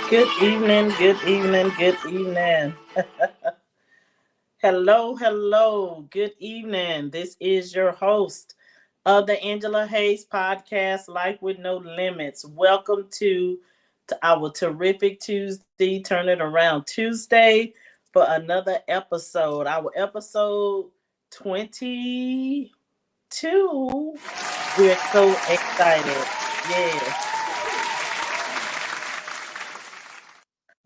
Good evening, good evening, good evening. Hello, good evening. This is your host of the Angela Hayes podcast, Life with No Limits. Welcome to our terrific Tuesday, Turn It Around Tuesday for another episode. Our episode 22. We're so excited. Yes.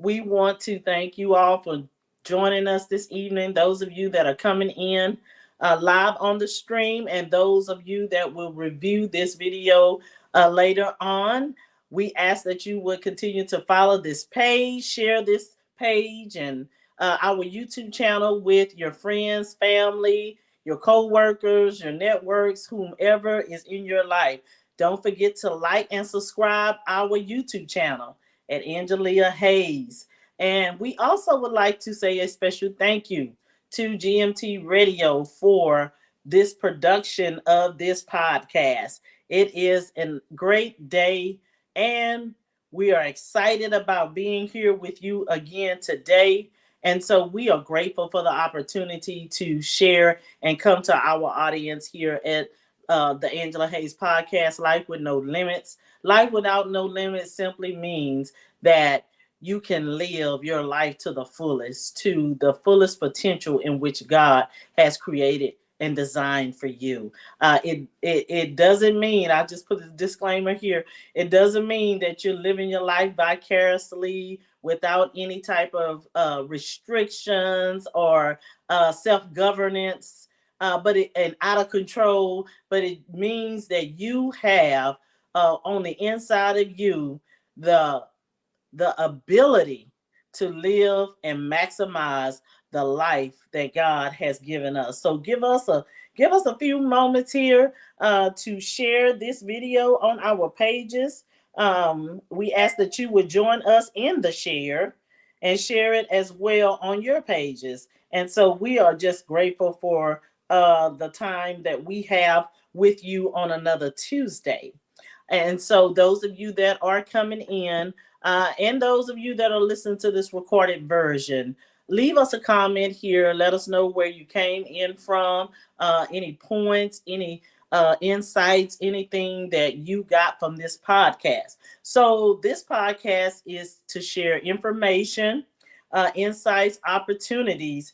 We want to thank you all for joining us this evening. Those of you that are coming in live on the stream, and those of you that will review this video later on, we ask that you would continue to follow this page, share this page, and our YouTube channel with your friends, family, your co-workers, your networks, whomever is in your life. Don't forget to like and subscribe our YouTube channel at Angelia Hayes. And we also would like to say a special thank you to GMT Radio for this production of this podcast. It is a great day, and we are excited about being here with you again today. And so we are grateful for the opportunity to share and come to our audience here at the Angela Hayes podcast, Life with No Limits. Life without no limits simply means that you can live your life to the fullest potential in which God has created and designed for you. It doesn't mean, I just put a disclaimer here, it doesn't mean that you're living your life vicariously without any type of restrictions or self-governance, and out of control, but it means that you have on the inside of you the ability to live and maximize the life that God has given us. So give us a few moments here to share this video on our pages. We ask that you would join us in the share and share it as well on your pages. And so we are just grateful for the time that we have with you on another Tuesday. And so those of you that are coming in, and those of you that are listening to this recorded version, leave us a comment here. Let us know where you came in from, any points, any insights, anything that you got from this podcast. So this podcast is to share information, insights, opportunities,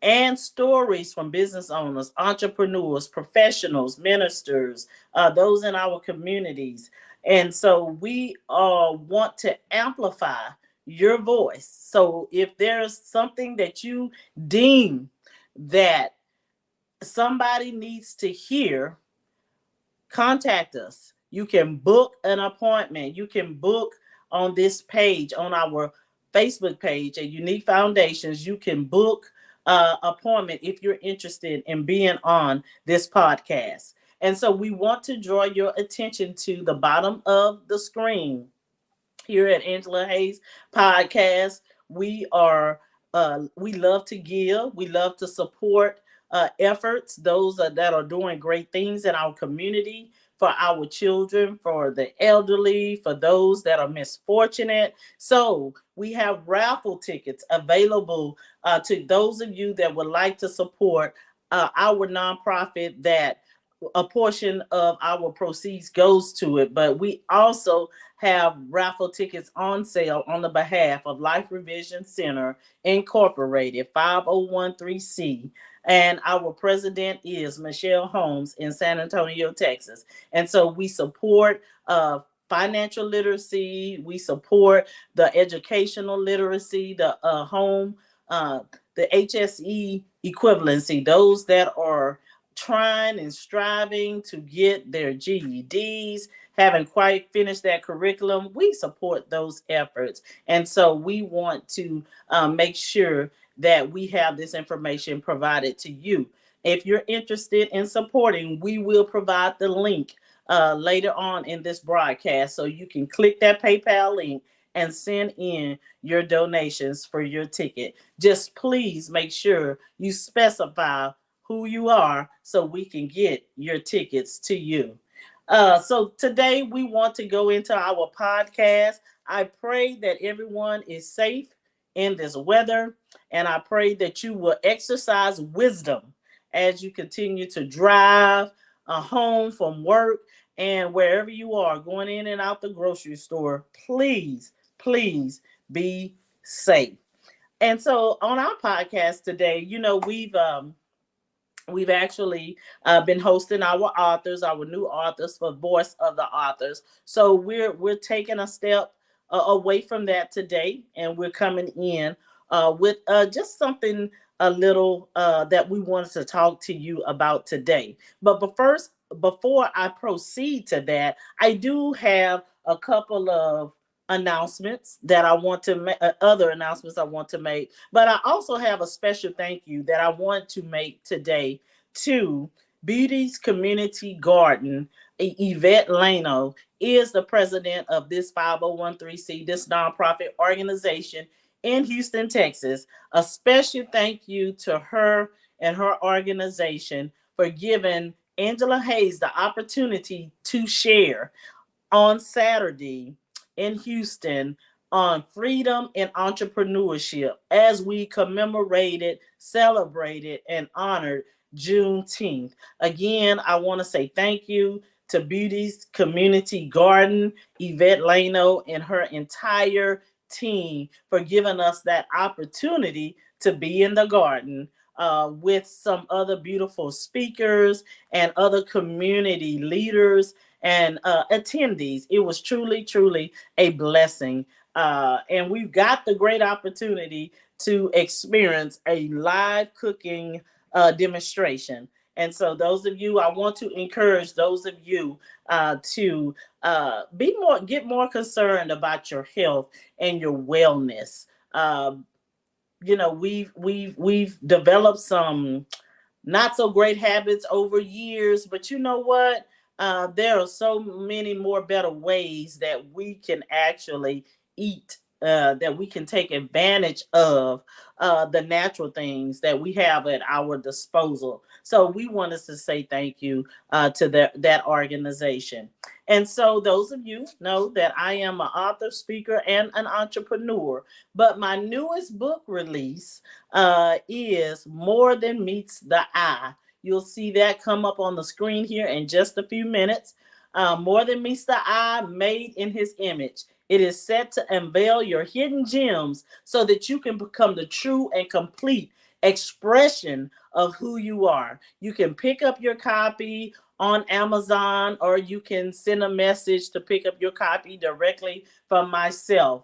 and stories from business owners, entrepreneurs, professionals, ministers, those in our communities. And so we want to amplify your voice. So if there's something that you deem that somebody needs to hear, contact us. You can book an appointment. You can book on this page, on our Facebook page at Unique Foundations. You can book appointment if you're interested in being on this podcast. And so we want to draw your attention to the bottom of the screen here at Angela Hayes Podcast. We love to give, we love to support efforts, those that are doing great things in our community, for our children, for the elderly, for those that are misfortunate. So we have raffle tickets available to those of you that would like to support our nonprofit, that a portion of our proceeds goes to it. But we also have raffle tickets on sale on the behalf of Life Revision Center Incorporated, 5013C. And our president is Michelle Holmes in San Antonio, Texas. And so we support financial literacy, we support the educational literacy, the HSE equivalency, those that are trying and striving to get their GEDs, haven't quite finished that curriculum. We support those efforts. And so we want to make sure that we have this information provided to you. If you're interested in supporting, we will provide the link later on in this broadcast, so you can click that PayPal link and send in your donations for your ticket. Just please make sure you specify who you are so we can get your tickets to you. So today we want to go into our podcast, I pray that everyone is safe in this weather, and I pray that you will exercise wisdom as you continue to drive home from work and wherever you are, going in and out the grocery store. Please, please be safe. And so on our podcast today, we've actually been hosting our authors, our new authors, for Voice of the Authors. So we're taking a step away from that today, and we're coming in with just something a little that we wanted to talk to you about today. But first, before I proceed to that, I do have a couple of announcements that I want to make, other announcements I want to make, but I also have a special thank you that I want to make today to Beauty's Community Garden. Yvette Lano is the president of this 501c, this nonprofit organization in Houston, Texas. A special thank you to her and her organization for giving Angela Hayes the opportunity to share on Saturday in Houston on freedom and entrepreneurship as we commemorated, celebrated, and honored Juneteenth. Again, I want to say thank you to Beauty's Community Garden, Yvette Lano, and her entire team for giving us that opportunity to be in the garden with some other beautiful speakers and other community leaders and attendees. It was truly, truly a blessing. And we've got the great opportunity to experience a live cooking demonstration. And so, those of you, I want to encourage those of you to get more concerned about your health and your wellness. We've developed some not so great habits over years, but you know what? There are so many more better ways that we can actually eat, that we can take advantage of the natural things that we have at our disposal. So we want us to say thank you to that organization. And so those of you know that I am an author, speaker, and an entrepreneur. But my newest book release is More Than Meets the Eye. You'll see that come up on the screen here in just a few minutes. More Than Meets the Eye, made in his image. It is set to unveil your hidden gems so that you can become the true and complete expression of who you are. You can pick up your copy on Amazon, or you can send a message to pick up your copy directly from myself.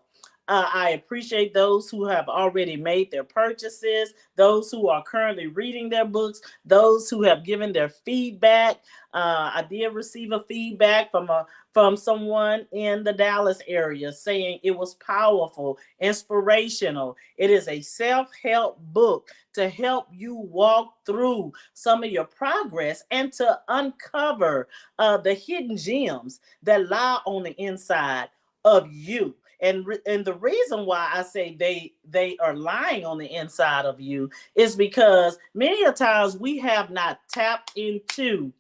I appreciate those who have already made their purchases, those who are currently reading their books, those who have given their feedback. I did receive a feedback from someone in the Dallas area saying it was powerful, inspirational. It is a self-help book to help you walk through some of your progress and to uncover the hidden gems that lie on the inside of you. And the reason why I say they are lying on the inside of you is because many a times we have not tapped into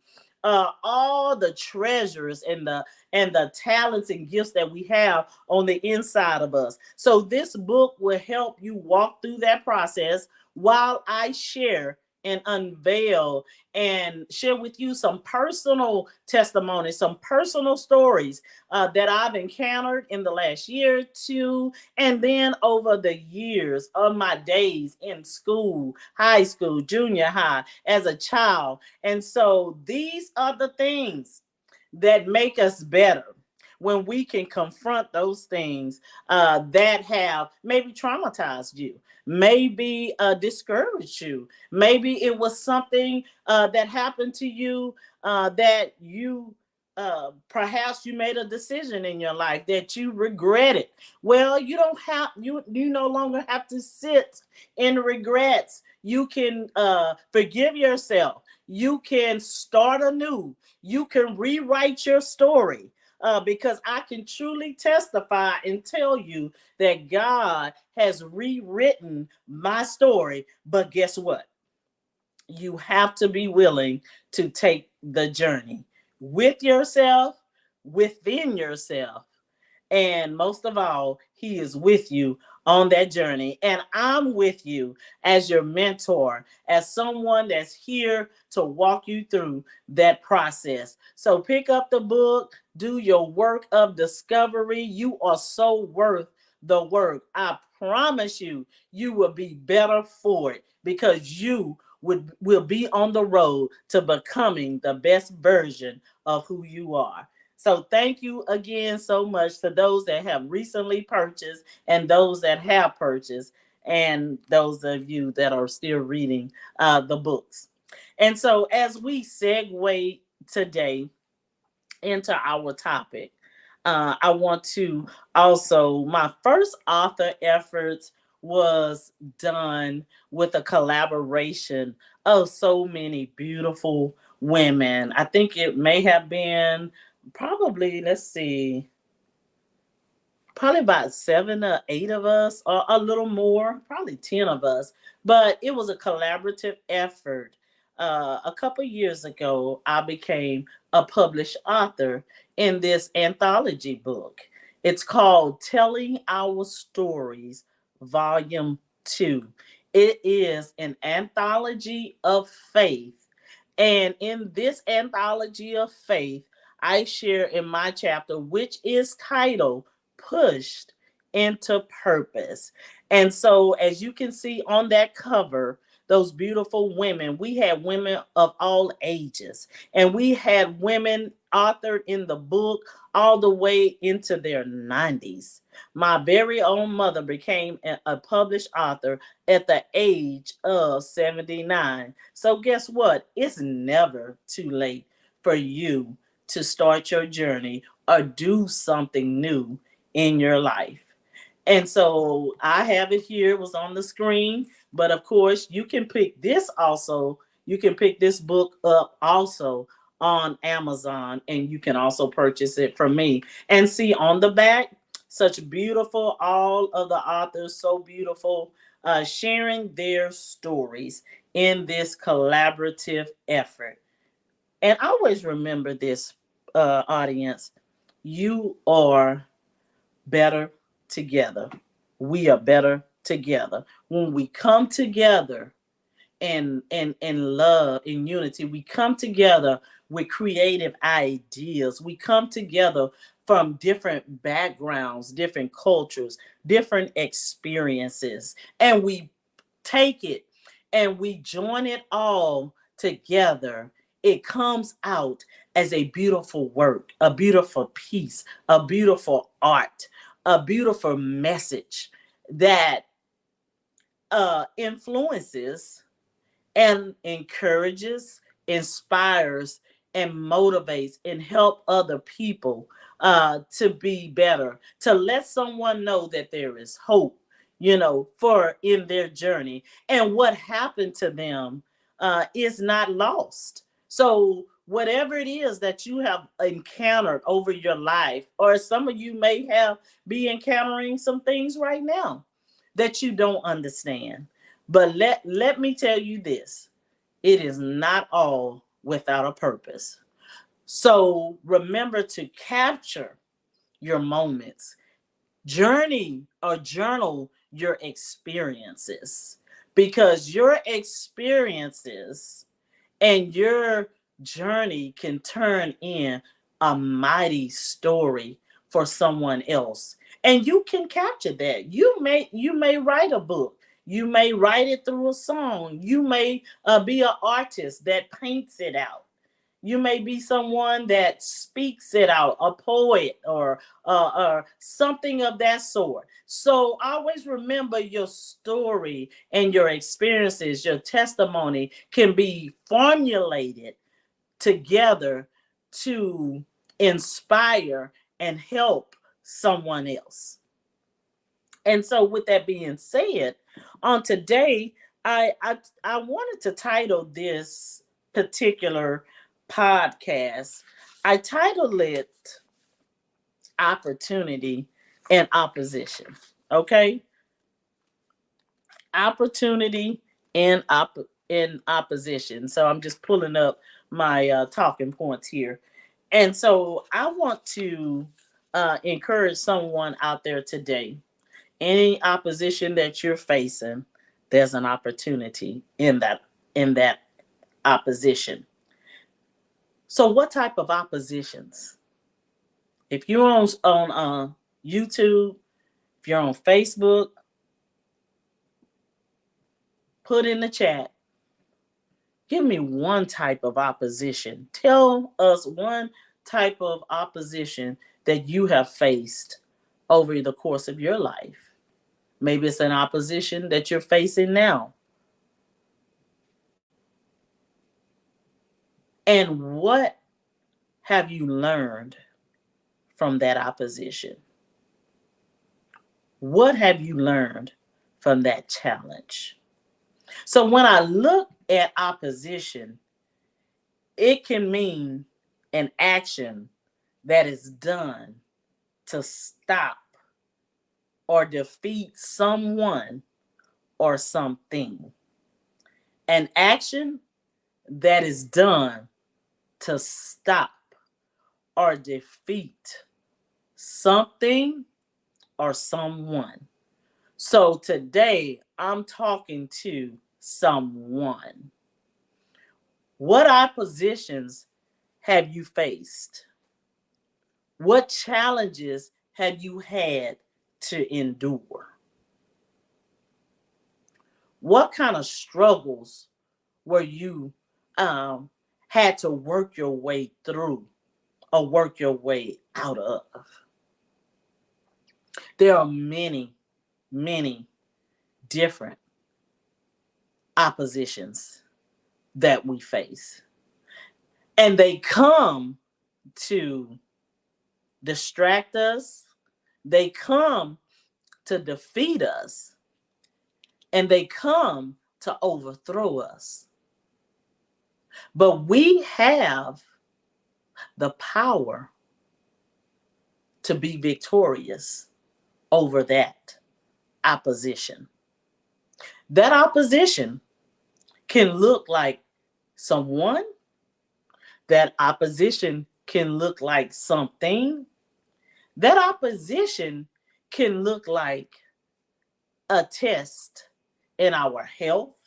all the treasures and the talents and gifts that we have on the inside of us. So this book will help you walk through that process while I share and unveil and share with you some personal testimonies, some personal stories that I've encountered in the last year or two, and then over the years of my days in school, high school, junior high, as a child. And so these are the things that make us better when we can confront those things that have maybe traumatized you, maybe discouraged you. Maybe it was something that happened to you that you perhaps you made a decision in your life that you regretted. Well, you no longer have to sit in regrets. You can forgive yourself. You can start anew. You can rewrite your story. Because I can truly testify and tell you that God has rewritten my story. But guess what? You have to be willing to take the journey with yourself, within yourself, And most of all, he is with you on that journey. And I'm with you as your mentor, as someone that's here to walk you through that process. So pick up the book, do your work of discovery. You are so worth the work. I promise you, you will be better for it because you will be on the road to becoming the best version of who you are. So thank you again so much for those that have recently purchased and those that have purchased and those of you that are still reading the books. And so as we segue today into our topic, I want to also, my first author efforts was done with a collaboration of so many beautiful women. I think it may have been probably, let's see, probably about 7 or 8 of us, or a little more, probably 10 of us. But it was a collaborative effort. A couple years ago, I became a published author in this anthology book. It's called Telling Our Stories, Volume 2. It is an anthology of faith. And in this anthology of faith, I share in my chapter, which is titled Pushed into Purpose. And so, as you can see on that cover, those beautiful women, we had women of all ages, and we had women authored in the book all the way into their 90s. My very own mother became a published author at the age of 79. So, guess what? It's never too late for you to start your journey or do something new in your life. And so I have it here, it was on the screen. But of course, you can pick this also. You can pick this book up also on Amazon, and you can also purchase it from me. And see on the back, such beautiful, all of the authors, so beautiful, sharing their stories in this collaborative effort. And always remember this, audience, you are better together. We are better together. When we come together in love, in unity, we come together with creative ideas. We come together from different backgrounds, different cultures, different experiences, and we take it and we join it all together. It comes out as a beautiful work, a beautiful piece, a beautiful art, a beautiful message that influences and encourages, inspires, and motivates and help other people to be better, to let someone know that there is hope, for in their journey, and what happened to them is not lost. So whatever it is that you have encountered over your life, or some of you may have be encountering some things right now that you don't understand, but let me tell you this, it is not all without a purpose. So remember to capture your moments, journey or journal your experiences, because your experiences and your journey can turn in a mighty story for someone else, and you can capture that. You may write a book, you may write it through a song, you may be an artist that paints it out, you may be someone that speaks it out, a poet, or something of that sort. So always remember your story and your experiences, your testimony can be formulated together to inspire and help someone else. And so, with that being said, on today, I wanted to title this particular podcast. I titled it "Opportunity and Opposition." Okay, opportunity and in opposition. So I'm just pulling up my talking points here, and so I want to encourage someone out there today. Any opposition that you're facing, there's an opportunity in that opposition. So, what type of oppositions? If you're on YouTube, if you're on Facebook, put in the chat. Give me one type of opposition. Tell us one type of opposition that you have faced over the course of your life. Maybe it's an opposition that you're facing now. And what have you learned from that opposition? What have you learned from that challenge? So when I look at opposition, it can mean an action that is done to stop or defeat someone or something. An action that is done to stop or defeat something or someone. So today I'm talking to someone. What oppositions have you faced? What challenges have you had to endure? What kind of struggles were you had to work your way through or work your way out of? There are many, many different oppositions that we face. And they come to distract us, they come to defeat us, and they come to overthrow us. But we have the power to be victorious over that opposition. That opposition can look like someone, that opposition can look like something, that opposition can look like a test in our health,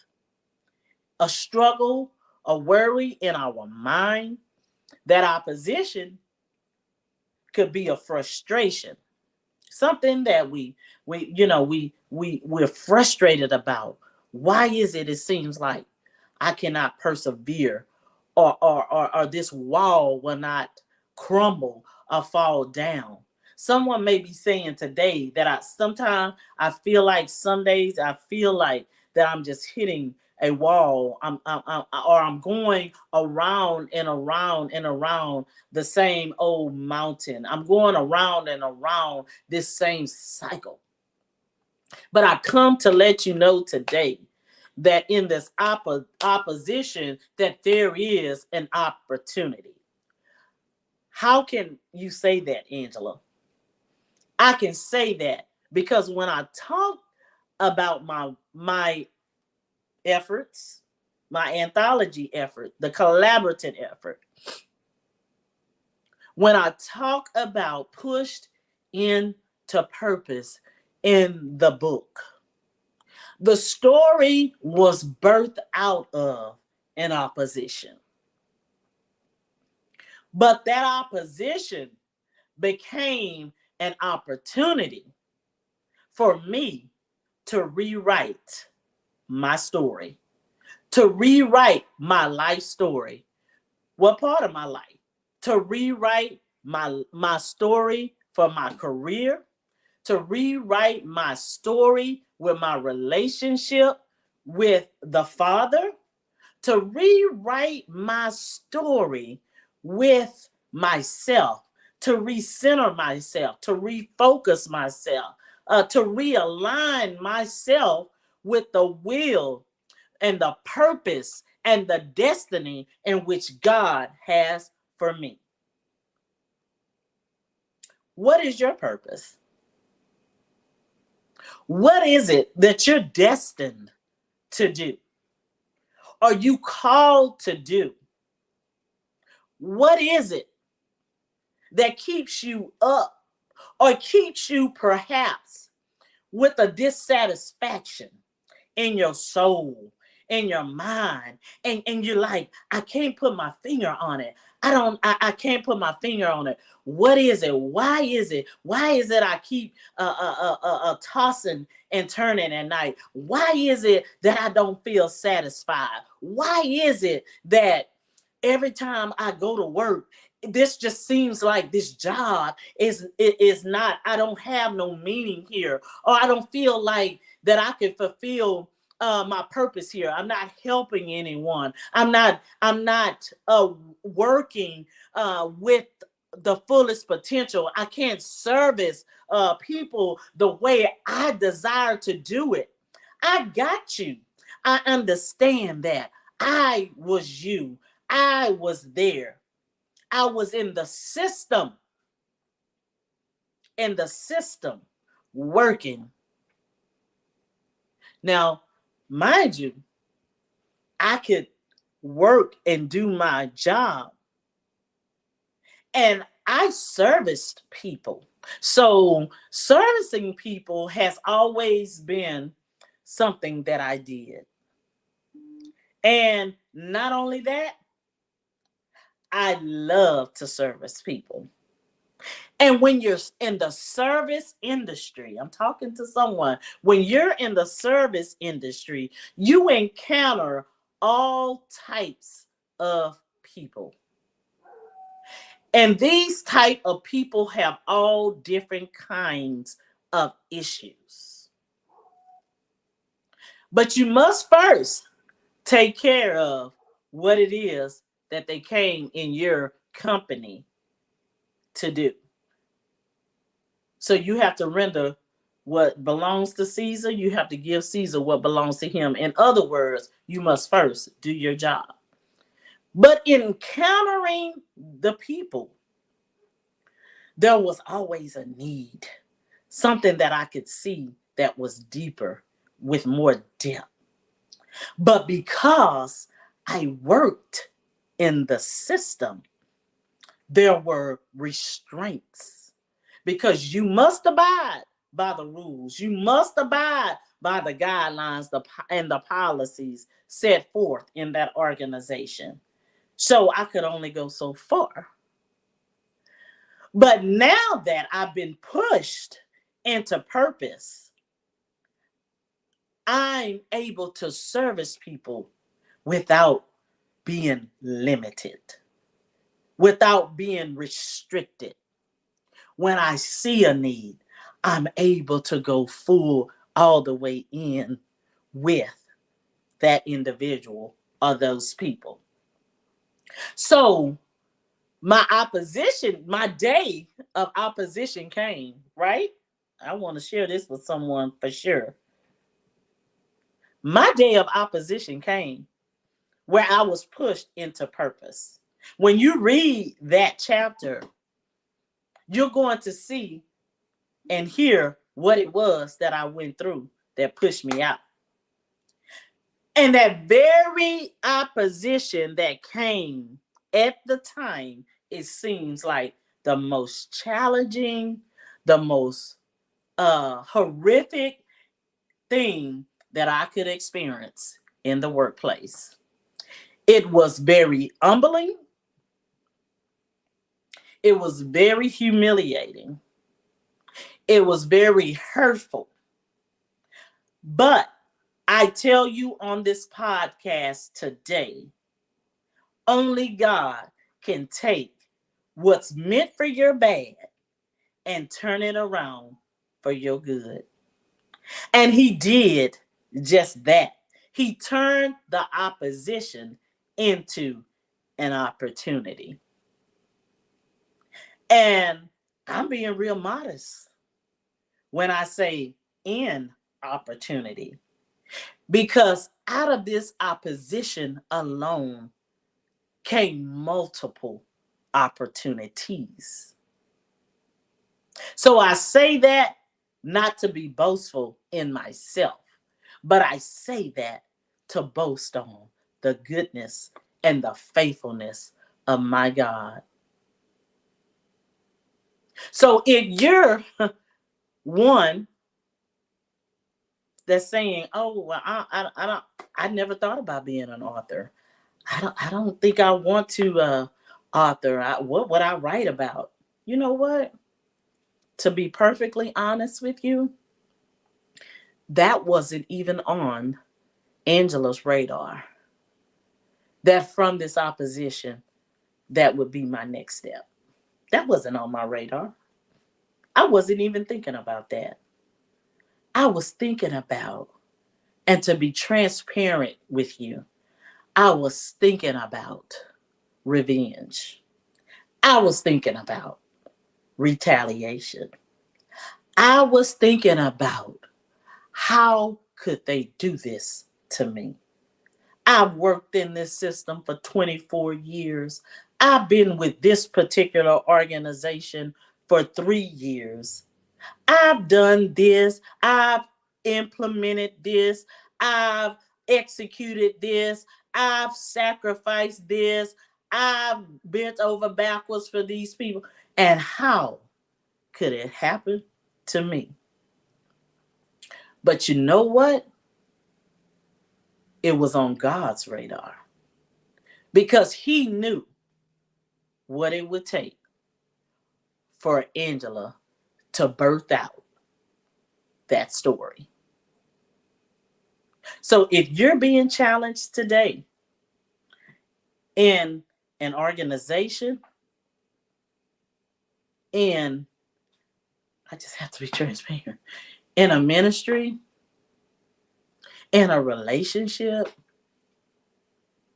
a struggle, a worry in our mind. That opposition could be a frustration, something that we're frustrated about. Why is it seems like I cannot persevere, or this wall will not crumble or fall down? Someone may be saying today that I feel like some days I feel like that I'm just hitting a wall. I'm going around and around and around the same old mountain. I'm going around and around this same cycle. But I come to let you know today that in this opposition, that there is an opportunity. How can you say that, Angela? I can say that because when I talk about my efforts, my anthology effort, the collaborative effort, when I talk about pushed into purpose in the book, the story was birthed out of an opposition. But that opposition became an opportunity for me to rewrite my story, to rewrite my life story. What part of my life? To rewrite my story for my career, to rewrite my story with my relationship with the Father, to rewrite my story with myself, to recenter myself, to refocus myself, to realign myself with the will and the purpose and the destiny in which God has for me. What is your purpose? What is it that you're destined to do? Are you called to do? What is it that keeps you up or keeps you perhaps with a dissatisfaction in your soul, in your mind, and you're like, I can't put my finger on it. I can't put my finger on it. What is it? Why is it? Why is it I keep tossing and turning at night? Why is it that I don't feel satisfied? Why is it that every time I go to work, this just seems like this job is not, I don't have no meaning here, or I don't feel like that I can fulfill my purpose here. I'm not helping anyone. I'm not working with the fullest potential. I can't service people the way I desire to do it. I got you. I understand that. I was you. I was there. I was in the system working. Now, mind you, I could work and do my job, and I serviced people. So, servicing people has always been something that I did. And not only that, I love to service people. And when you're in the service industry, I'm talking to someone, when you're in the service industry, you encounter all types of people. And these type of people have all different kinds of issues. But you must first take care of what it is that they came in your company to do. So you have to render what belongs to Caesar. You have to give Caesar what belongs to him. In other words, you must first do your job. But encountering the people, there was always a need, something that I could see that was deeper, with more depth. But because I worked in the system, there were restraints, because you must abide by the rules. You must abide by the guidelines and the policies set forth in that organization. So I could only go so far. But now that I've been pushed into purpose, I'm able to service people without being limited, without being restricted. When I see a need, I'm able to go full all the way in with that individual or those people. So my day of opposition came, right? I want to share this with someone for sure. My day of opposition came where I was pushed into purpose. When you read that chapter, you're going to see and hear what it was that I went through that pushed me out. And that very opposition that came at the time, it seems like the most challenging, the most horrific thing that I could experience in the workplace. It was very humbling. It was very humiliating. It was very hurtful. But I tell you on this podcast today, only God can take what's meant for your bad and turn it around for your good. And He did just that. He turned the opposition into an opportunity. And I'm being real modest when I say in opportunity, because out of this opposition alone came multiple opportunities. So I say that not to be boastful in myself, but I say that to boast on the goodness and the faithfulness of my God. So if you're one that's saying, "Oh, well, I don't, I never thought about being an author. I don't think I want to author. What would I write about?" You know what? To be perfectly honest with you, that wasn't even on Angela's radar. That from this opposition, that would be my next step. That wasn't on my radar. I wasn't even thinking about that. I was thinking about, and to be transparent with you, I was thinking about revenge. I was thinking about retaliation. I was thinking about how could they do this to me? I've worked in this system for 24 years. I've been with this particular organization for 3 years. I've done this. I've implemented this. I've executed this. I've sacrificed this. I've bent over backwards for these people. And how could it happen to me? But you know what? It was on God's radar because He knew what it would take for Angela to birth out that story. So if you're being challenged today in an organization, in, I just have to be transparent, in a ministry, in a relationship,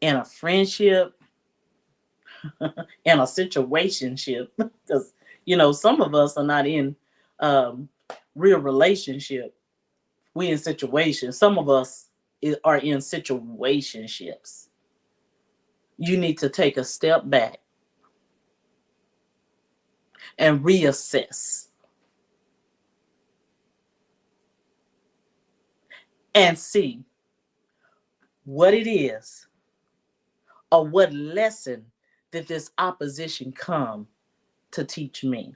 in a friendship, in a situationship, because some of us are not in um, real relationship. We in situations. Some of us are in situationships. You need to take a step back and reassess and see what it is or what lesson did this opposition come to teach me.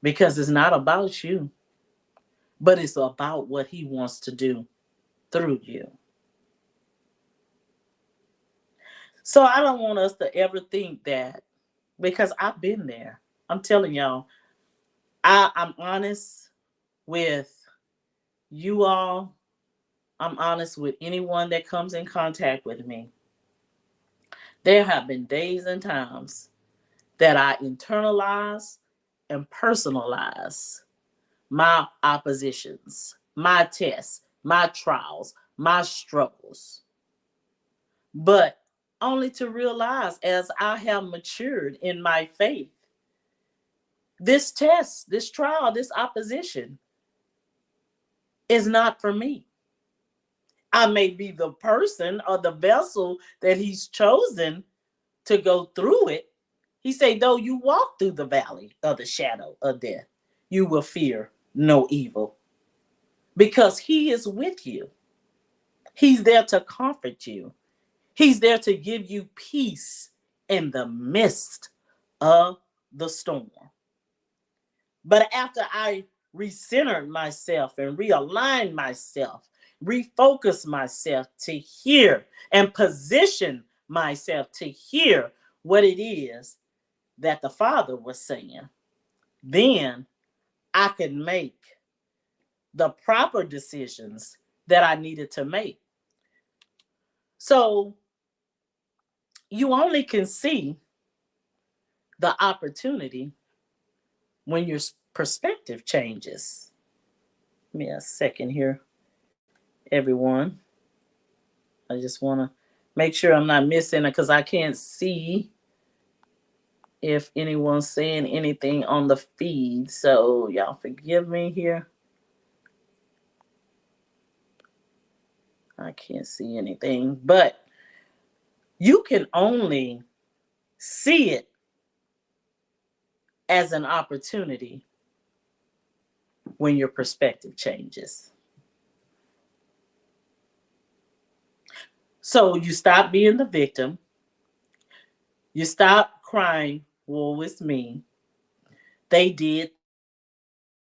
Because it's not about you, but it's about what He wants to do through you. So I don't want us to ever think that, because I've been there. I'm telling y'all, I'm honest with you all. I'm honest with anyone that comes in contact with me. There have been days and times that I internalize and personalize my oppositions, my tests, my trials, my struggles. But only to realize as I have matured in my faith, this test, this trial, this opposition is not for me. I may be the person or the vessel that He's chosen to go through it. He said, though you walk through the valley of the shadow of death, you will fear no evil, because He is with you. He's there to comfort you. He's there to give you peace in the midst of the storm. But after I recentered myself and realigned myself, refocused myself to hear and position myself to hear what it is that the Father was saying, then I could make the proper decisions that I needed to make. So you only can see the opportunity when your perspective changes. Give me a second here, everyone. I just want to make sure I'm not missing it because I can't see if anyone's saying anything on the feed. So y'all forgive me here. I can't see anything, but you can only see it as an opportunity when your perspective changes. So you stop being the victim. You stop crying, woe is me. They did things that were different.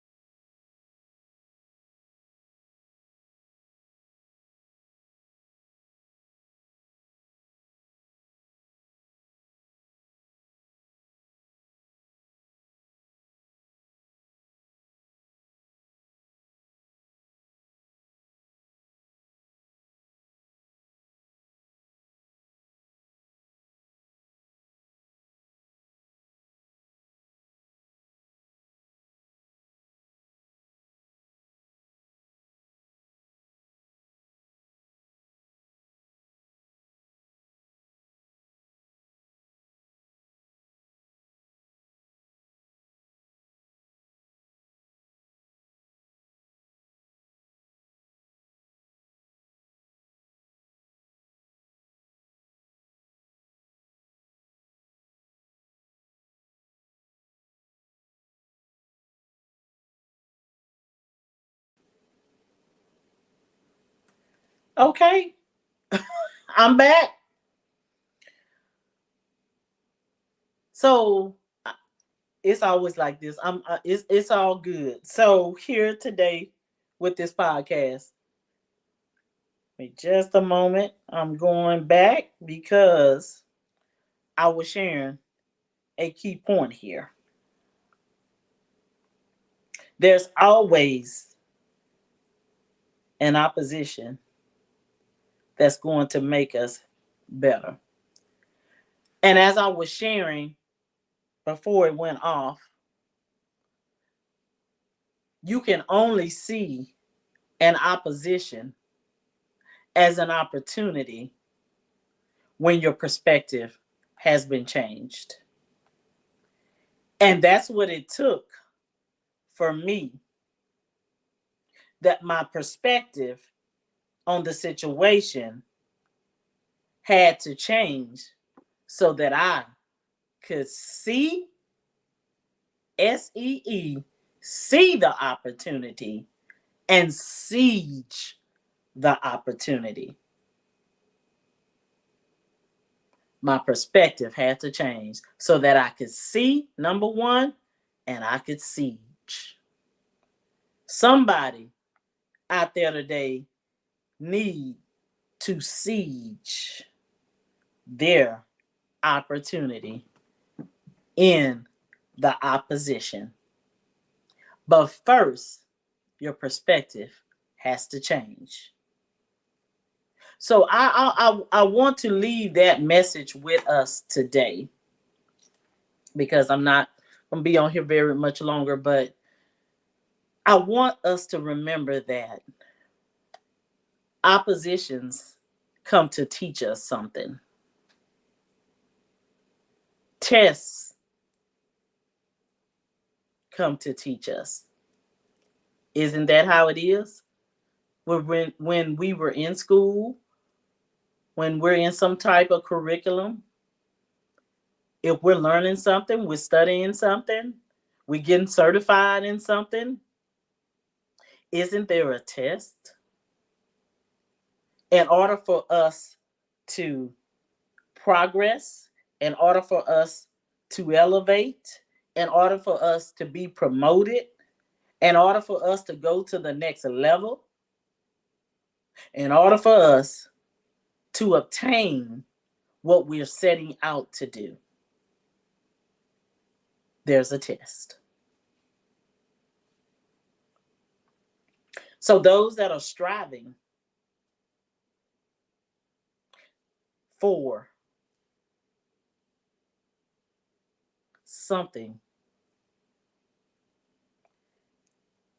Okay, I'm back. So it's always like this. It's all good. So here today with this podcast. Wait just a moment. I'm going back because I was sharing a key point here. There's always an opposition that's going to make us better. And as I was sharing before it went off, you can only see an opposition as an opportunity when your perspective has been changed. And that's what it took for me, that my perspective on the situation had to change so that I could SEE, see the opportunity and siege the opportunity. My perspective had to change so that I could see, number one, and I could siege. Somebody out there today need to siege their opportunity in the opposition. But first, your perspective has to change. So I want to leave that message with us today, because I'm not going to be on here very much longer, but I want us to remember that oppositions come to teach us something. Tests come to teach us. Isn't that how it is? When we were in school, when we're in some type of curriculum, if we're learning something, we're studying something, we're getting certified in something, isn't there a test? In order for us to progress, in order for us to elevate, in order for us to be promoted, in order for us to go to the next level, in order for us to obtain what we're setting out to do, there's a test. So those that are striving for something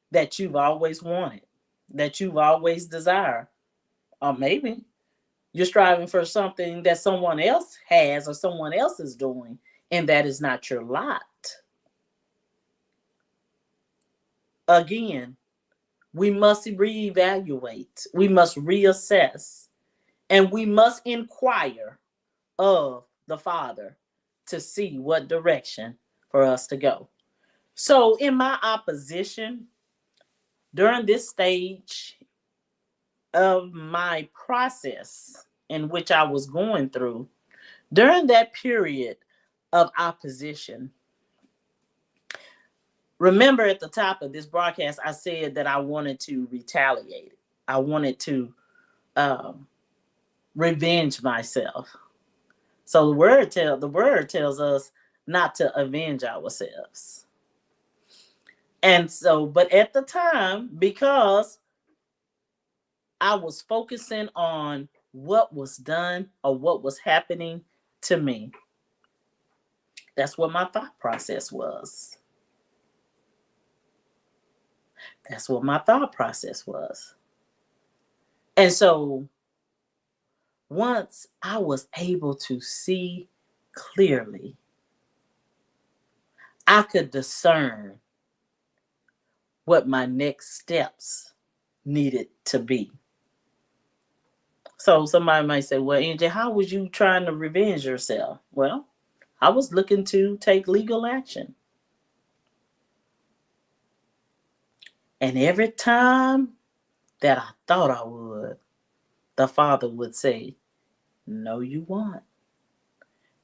that you've always wanted, that you've always desired, or maybe you're striving for something that someone else has or someone else is doing, and that is not your lot. Again, we must reevaluate, we must reassess, and we must inquire of the Father to see what direction for us to go. So, in my opposition, during this stage of my process in which I was going through, during that period of opposition, Remember at the top of this broadcast, I said that I wanted to retaliate. I wanted to um, revenge myself. So the word tells us not to avenge ourselves. And so, but at the time, because I was focusing on what was done or what was happening to me, that's what my thought process was. That's what my thought process was. And so once I was able to see clearly, I could discern what my next steps needed to be. So somebody might say, well, Angie, how was you trying to revenge yourself? Well, I was looking to take legal action. And every time that I thought I would, the Father would say, no, you won't.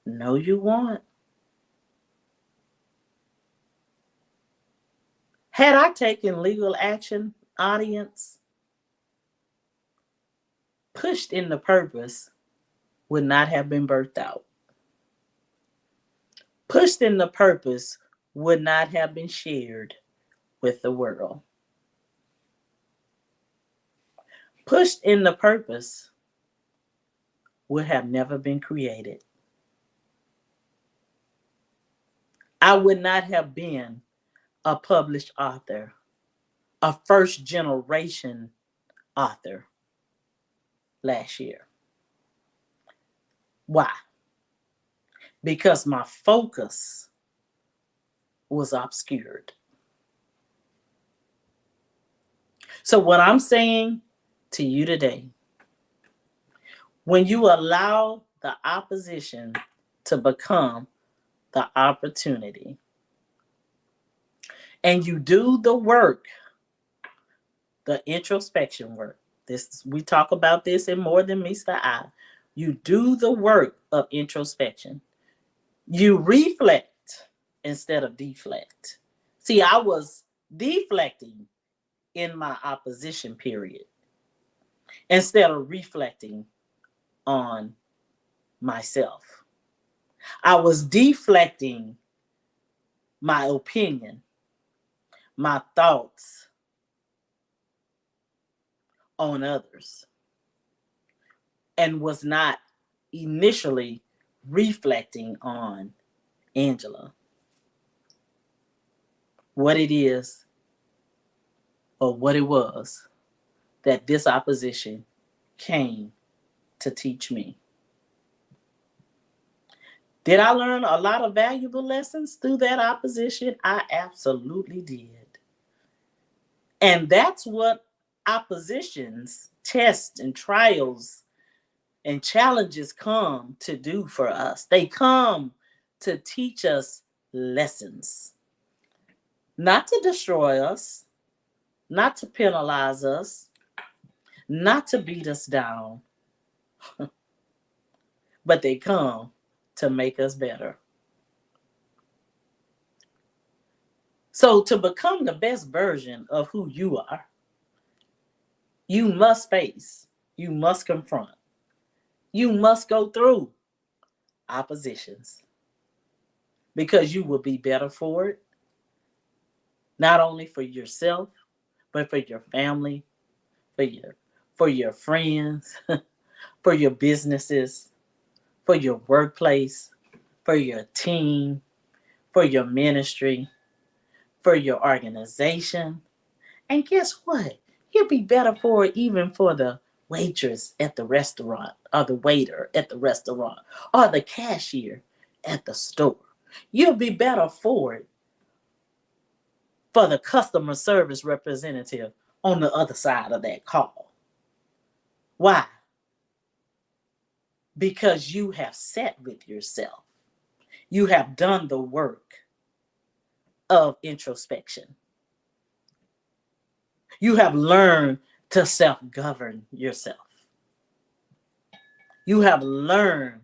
No, you won't. Had I taken legal action, audience, pushed in the purpose would not have been birthed out. Pushed in the purpose would not have been shared with the world. Pushed in the purpose would have never been created. I would not have been a published author, a first generation author last year. Why? Because my focus was obscured. So, what I'm saying to you today, when you allow the opposition to become the opportunity and you do the work, the introspection work, this we talk about this in More Than Meets the Eye. You do the work of introspection. You reflect instead of deflect. See, I was deflecting in my opposition period instead of reflecting on myself. I was deflecting my opinion, my thoughts on others, and was not initially reflecting on Angela, what it is or what it was that this opposition came to teach me. Did I learn a lot of valuable lessons through that opposition? I absolutely did. And that's what oppositions, tests, and trials and challenges come to do for us. They come to teach us lessons, not to destroy us, not to penalize us, not to beat us down, but they come to make us better. So, to become the best version of who you are, you must face, you must confront, you must go through oppositions because you will be better for it, not only for yourself, but for your family, for your friends, for your businesses, for your workplace, for your team, for your ministry, for your organization. And guess what? You'll be better for it even for the waitress at the restaurant, or the waiter at the restaurant, or the cashier at the store. You'll be better for it for the customer service representative on the other side of that call. Why? Because you have sat with yourself. You have done the work of introspection. You have learned to self-govern yourself. You have learned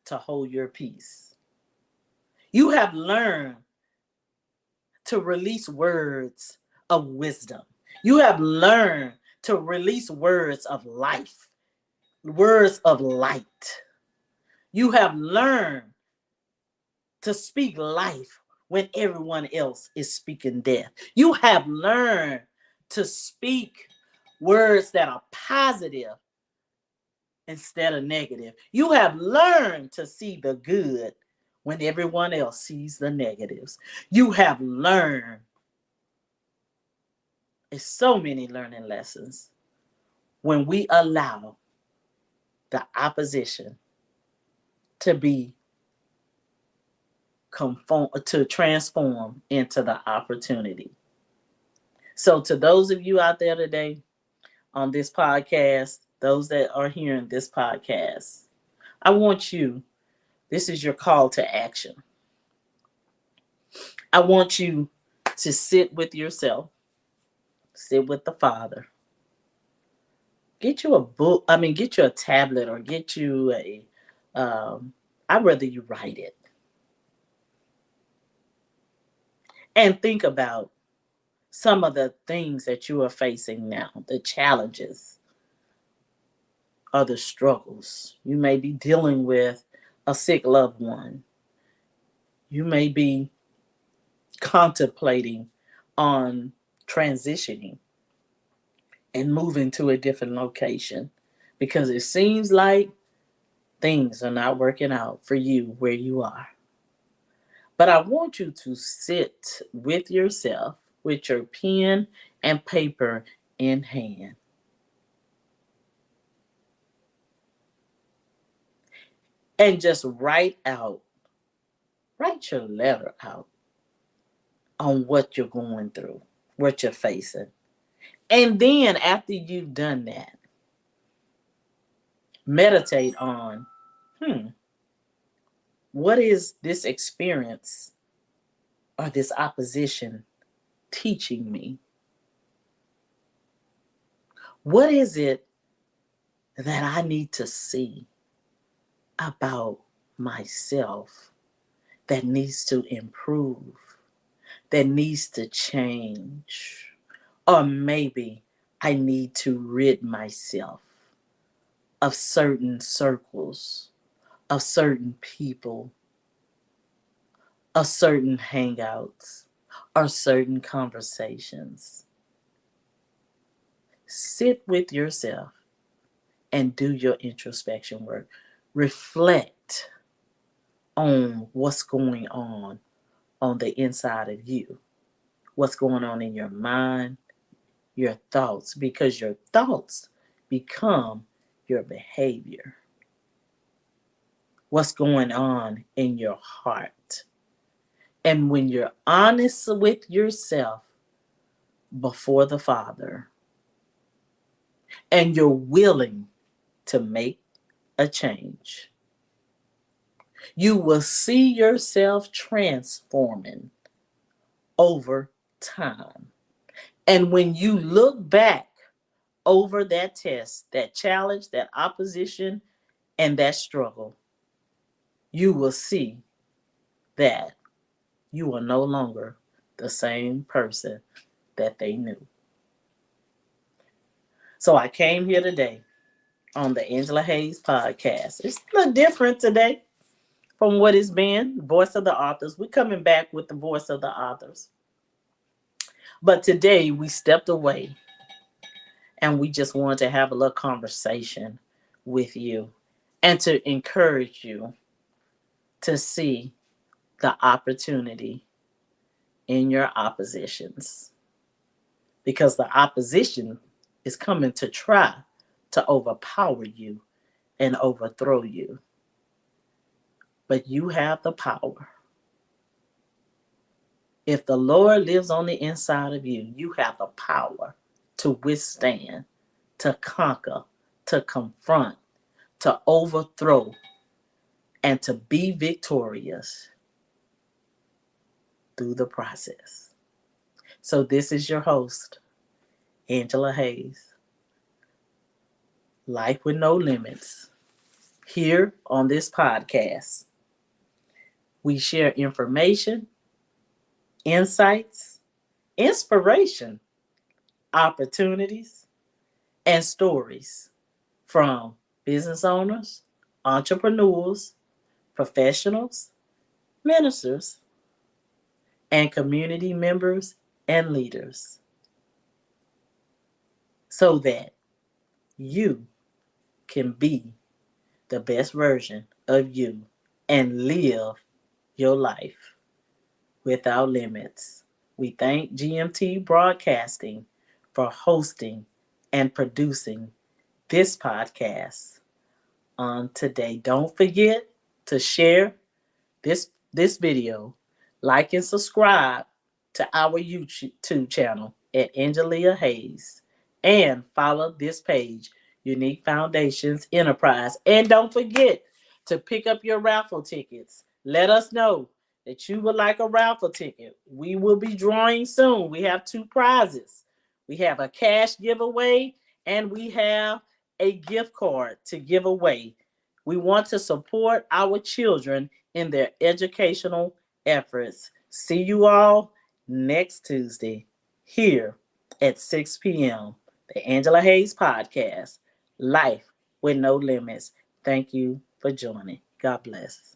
to hold your peace. You have learned to release words of wisdom. You have learned to release words of life, words of light. You have learned to speak life when everyone else is speaking death. You have learned to speak words that are positive instead of negative. You have learned to see the good when everyone else sees the negatives. You have learned. It's so many learning lessons when we allow the opposition to be to transform into the opportunity. So to those of you out there today on this podcast, those that are hearing this podcast, I want you, this is your call to action. I want you to sit with yourself, sit with the Father. Get you a book, get you a tablet or get you I'd rather you write it. And think about some of the things that you are facing now, the challenges or the struggles. You may be dealing with a sick loved one. You may be contemplating on transitioning and moving to a different location because it seems like things are not working out for you where you are. But I want you to sit with yourself with your pen and paper in hand. And just write your letter out on what you're going through, what you're facing. And then after you've done that, meditate on, what is this experience or this opposition teaching me? What is it that I need to see about myself that needs to improve, that needs to change? Or maybe I need to rid myself of certain circles, of certain people, of certain hangouts, or certain conversations. Sit with yourself and do your introspection work. Reflect on what's going on the inside of you, what's going on in your mind, your thoughts, because your thoughts become your behavior. What's going on in your heart. And when you're honest with yourself before the Father, and you're willing to make a change, you will see yourself transforming over time. And when you look back over that test, that challenge, that opposition, and that struggle, you will see that you are no longer the same person that they knew. So I came here today on the Angela Hayes podcast. It's a little different today from what it's been, Voice of the Authors. We're coming back with the Voice of the Authors. But today we stepped away and we just wanted to have a little conversation with you and to encourage you to see the opportunity in your oppositions. Because the opposition is coming to try to overpower you and overthrow you. But you have the power. If the Lord lives on the inside of you, you have the power to withstand, to conquer, to confront, to overthrow, and to be victorious through the process. So this is your host, Angela Hayes. Life with No Limits. Here on this podcast, we share information insights, inspiration, opportunities, and stories from business owners, entrepreneurs, professionals, ministers, and community members and leaders so that you can be the best version of you and live your life without limits. We thank GMT Broadcasting for hosting and producing this podcast on today. Don't forget to share this video, like and subscribe to our YouTube channel at Angelia Hayes, and follow this page, Unique Foundations Enterprise. And don't forget to pick up your raffle tickets. Let us know that you would like a raffle ticket. We will be drawing soon. We have 2 prizes. We have a cash giveaway and we have a gift card to give away. We want to support our children in their educational efforts. See you all next Tuesday here at 6 p.m. The Angela Hayes Podcast, Life with No Limits. Thank you for joining. God bless.